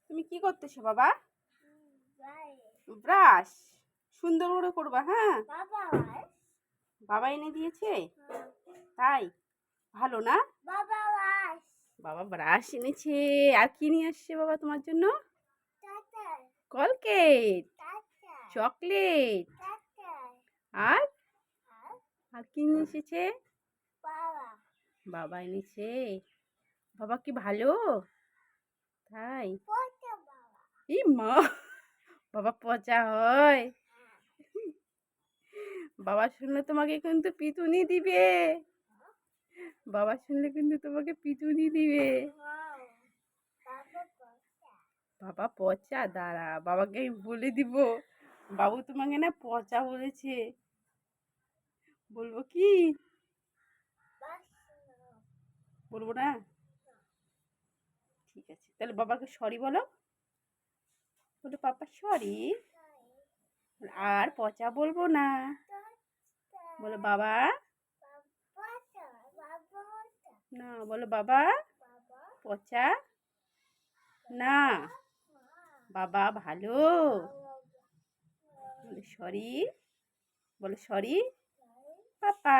তুমি কি করতেছো বাবা? ব্রাশ সুন্দর করে করবা। হ্যাঁ, বাবা এনে দিয়েছে তাই ভালো না? বাবা ব্রাশ এনেছে। আর কি নিয়ে আসছে বাবা তোমার জন্য? কলকেট, চকলেট। আর আর কি নিয়ে এসেছে? বাবা এনেছে। বাবা কি ভালো তাই? ই মা, বাবা পচা হয়। বাবা শুনলে তোমাকে কিন্তু পিটুনি দিবে। বাবা শুনলে কিন্তু তোমাকে পিটুনি দিবে। বাবা পচা, দাঁড়া বাবাকে আমি বলে দিব। বাবু তোমাকে না পচা বলেছে। বলবো কি? বলবো না? ঠিক আছে, তাহলে বাবাকে সরি বলো। বলো পাপা সরি। আর পচা বলবো না। বলো বাবা। না, বলো বাবা পচা না, বাবা ভালো। বলো সরি। বলো সরি পাপা।